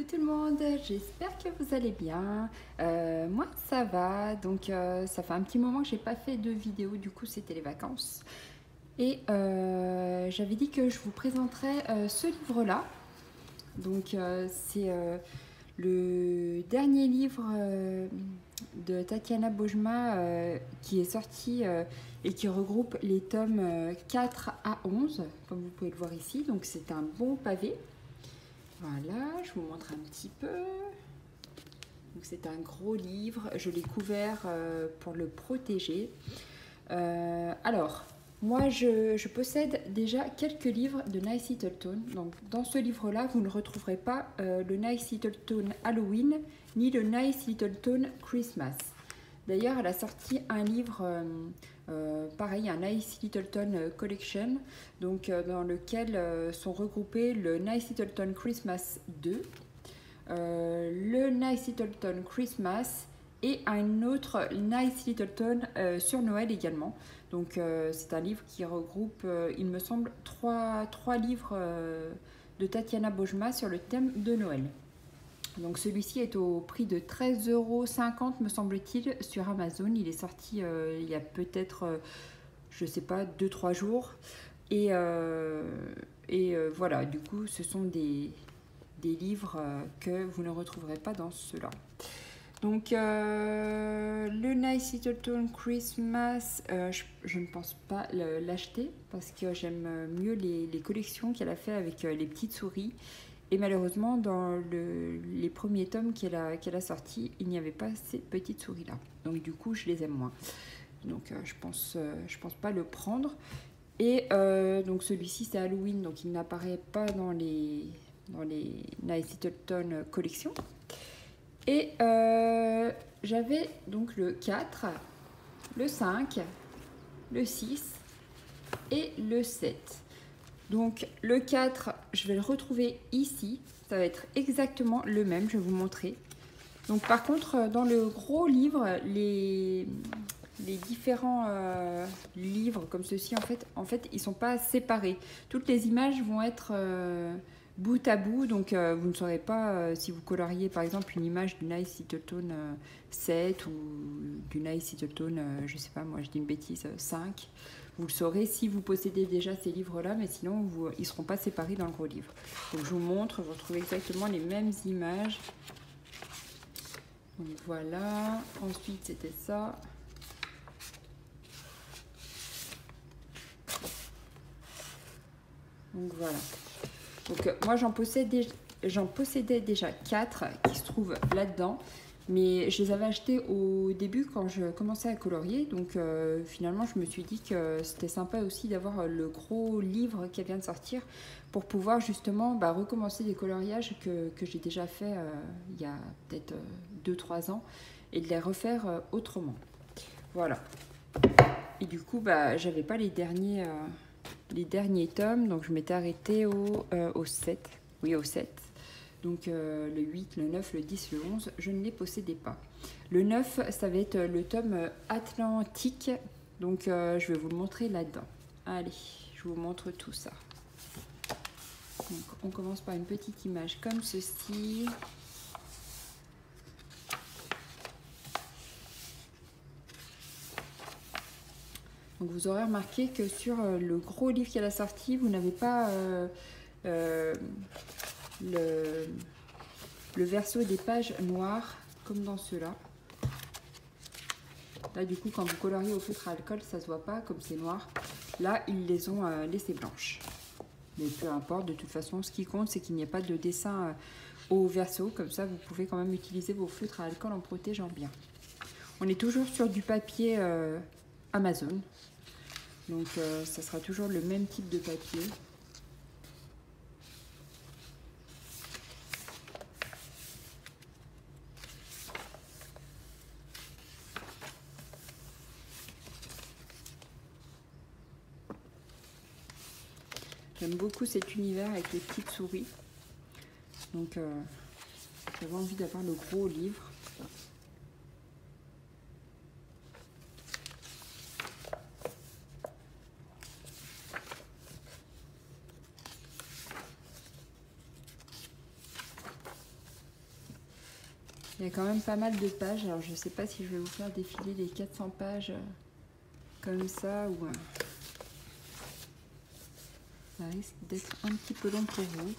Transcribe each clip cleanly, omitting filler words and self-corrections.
tout le monde, j'espère que vous allez bien. Moi ça va, donc ça fait un petit moment que j'ai pas fait de vidéo, du coup c'était les vacances. Et j'avais dit que je vous présenterais ce livre-là. Donc c'est le dernier livre de Tatiana Bojma qui est sorti et qui regroupe les tomes 4 à 11, comme vous pouvez le voir ici. Donc c'est un bon pavé. Voilà, je vous montre un petit peu. Donc c'est un gros livre, je l'ai couvert pour le protéger. Alors, moi je possède déjà quelques livres de Nice Littleton. Donc dans ce livre-là, vous ne retrouverez pas le Nice Littleton Halloween ni le Nice Littleton Christmas. D'ailleurs, elle a sorti un livre, pareil, un Nice Littleton Collection, donc, dans lequel sont regroupés le Nice Littleton Christmas 2, le Nice Littleton Christmas et un autre Nice Littleton sur Noël également. Donc c'est un livre qui regroupe, il me semble, trois livres de Tatiana Bojma sur le thème de Noël. Donc celui-ci est au prix de 13,50 € me semble-t-il sur Amazon. Il est sorti il y a peut-être, je sais pas, 2-3 jours. Et voilà, du coup ce sont des livres que vous ne retrouverez pas dans ceux-là. Donc le Nice Littleton Christmas, je ne pense pas l'acheter parce que j'aime mieux les collections qu'elle a fait avec les petites souris. Et malheureusement, dans les premiers tomes qu'elle a sortis, il n'y avait pas ces petites souris-là. Donc du coup, je les aime moins. Donc je pense pas le prendre. Et donc celui-ci, c'est Halloween, donc il n'apparaît pas dans les Nice Littleton collection. Et j'avais donc le 4, le 5, le 6 et le 7. Donc le 4, je vais le retrouver ici. Ça va être exactement le même, je vais vous montrer. Donc par contre, dans le gros livre, les différents livres comme ceci, en fait, ils ne sont pas séparés. Toutes les images vont être bout à bout, donc vous ne saurez pas si vous coloriez par exemple une image du Nice Littleton 7 ou du Nice Littleton, je ne sais pas, moi je dis une bêtise, 5. Vous le saurez si vous possédez déjà ces livres-là, mais sinon ils ne seront pas séparés dans le gros livre. Donc je vous montre, vous retrouvez exactement les mêmes images. Donc voilà, ensuite c'était ça. Donc voilà. Donc moi j'en possédais déjà 4 qui se trouvent là-dedans. Mais je les avais achetés au début quand je commençais à colorier. Donc finalement, je me suis dit que c'était sympa aussi d'avoir le gros livre qu'elle vient de sortir pour pouvoir justement recommencer des coloriages que j'ai déjà fait il y a peut-être 2-3 ans et de les refaire autrement. Voilà. Et du coup, j'avais pas les derniers tomes. Donc je m'étais arrêtée au 7. Oui, au 7. Donc le 8, le 9, le 10, le 11, je ne les possédais pas. Le 9, ça va être le tome Atlantique. Donc je vais vous le montrer là-dedans. Allez, je vous montre tout ça. Donc on commence par une petite image comme ceci. Donc vous aurez remarqué que sur le gros livre qu'elle a sorti, vous n'avez pas le verso des pages noires comme dans ceux-là. Là du coup quand vous coloriez au feutre à alcool ça se voit pas comme c'est noir. Là ils les ont laissées blanches. Mais peu importe, de toute façon ce qui compte c'est qu'il n'y ait pas de dessin au verso. Comme ça vous pouvez quand même utiliser vos feutres à alcool en protégeant bien. On est toujours sur du papier Amazon. Donc ça sera toujours le même type de papier. J'aime beaucoup cet univers avec les petites souris. Donc j'avais envie d'avoir le gros livre. Il y a quand même pas mal de pages. Alors je sais pas si je vais vous faire défiler les 400 pages comme ça ou ça risque d'être un petit peu long pour vous.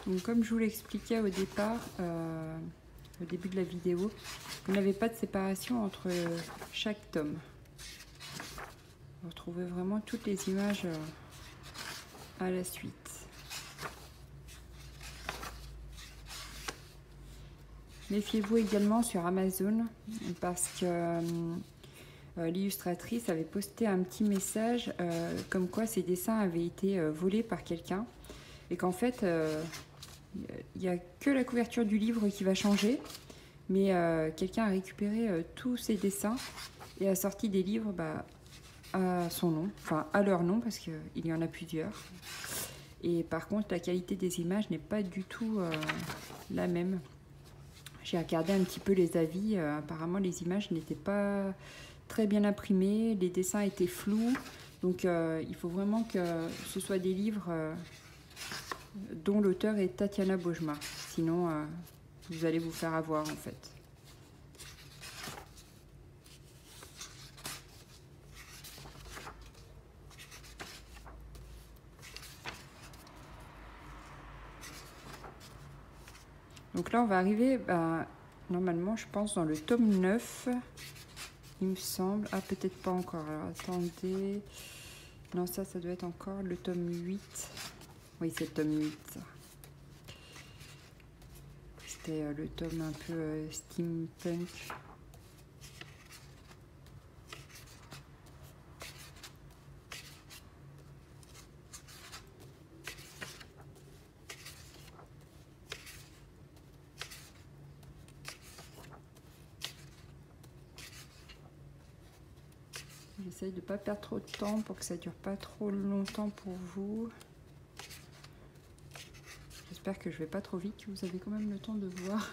Donc, comme je vous l'expliquais au départ, au début de la vidéo, vous n'avez pas de séparation entre chaque tome. Vous retrouvez vraiment toutes les images à la suite. Méfiez-vous également sur Amazon parce que l'illustratrice avait posté un petit message comme quoi ses dessins avaient été volés par quelqu'un et qu'en fait il n'y a que la couverture du livre qui va changer, mais quelqu'un a récupéré tous ses dessins et a sorti des livres à son nom, enfin à leur nom parce qu'il y en a plusieurs. Et par contre la qualité des images n'est pas du tout la même. J'ai regardé un petit peu les avis, apparemment les images n'étaient pas très bien imprimées, les dessins étaient flous, donc il faut vraiment que ce soit des livres dont l'auteur est Tatiana Bojma, sinon vous allez vous faire avoir en fait. Donc là on va arriver, normalement je pense dans le tome 9, il me semble, ah peut-être pas encore, alors attendez, non ça doit être encore le tome 8, oui c'est le tome 8, c'était le tome un peu steampunk. J'essaye de ne pas perdre trop de temps pour que ça ne dure pas trop longtemps pour vous. J'espère que je ne vais pas trop vite, que vous avez quand même le temps de voir.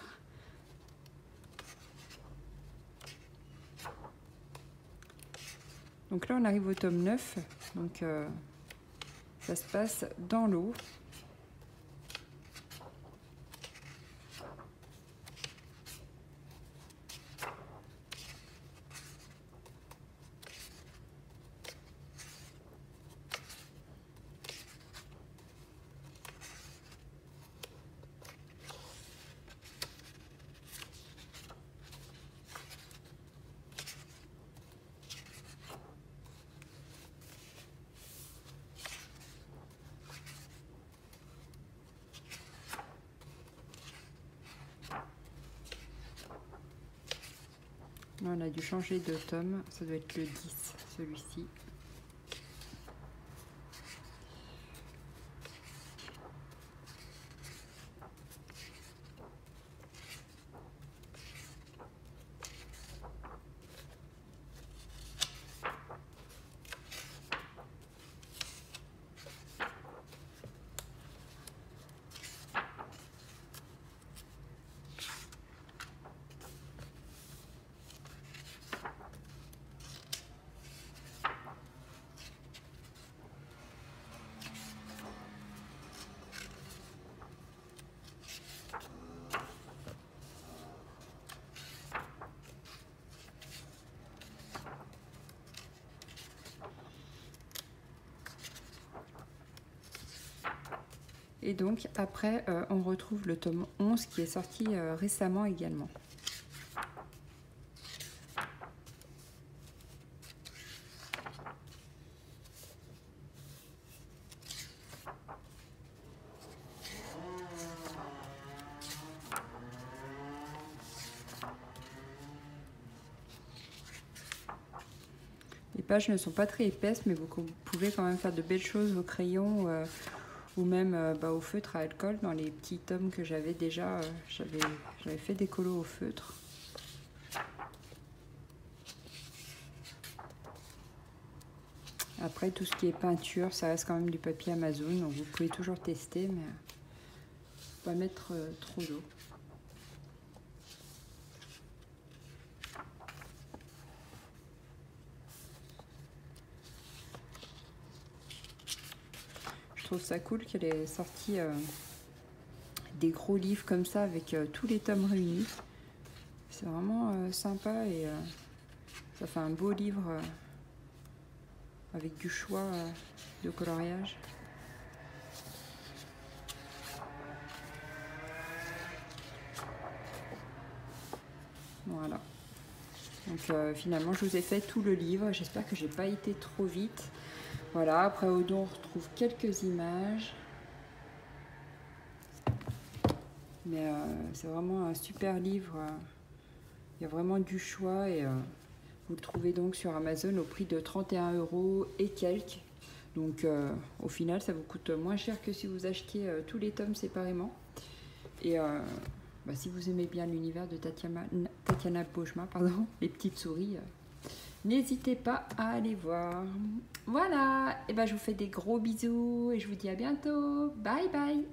Donc là, on arrive au tome 9. Donc, ça se passe dans l'eau. Là, on a dû changer de tome, ça doit être le 10, celui-ci. Et donc après, on retrouve le tome 11 qui est sorti récemment également. Les pages ne sont pas très épaisses, mais vous pouvez quand même faire de belles choses au crayon ou même au feutre à alcool. Dans les petits tomes que j'avais déjà, j'avais fait des colos au feutre. Après, tout ce qui est peinture, ça reste quand même du papier Amazon, donc vous pouvez toujours tester, mais pas mettre trop d'eau. Je trouve ça cool qu'elle ait sorti des gros livres comme ça avec tous les tomes réunis. C'est vraiment sympa et ça fait un beau livre avec du choix de coloriage. Voilà. Donc finalement je vous ai fait tout le livre. J'espère que j'ai pas été trop vite. Voilà, après au dos on retrouve quelques images. Mais c'est vraiment un super livre. Il y a vraiment du choix et vous le trouvez donc sur Amazon au prix de 31 € et quelques. Donc au final ça vous coûte moins cher que si vous achetiez tous les tomes séparément. Et si vous aimez bien l'univers de Tatiana Bojma, les petites souris, n'hésitez pas à aller voir. Voilà, et je vous fais des gros bisous et je vous dis à bientôt. Bye bye.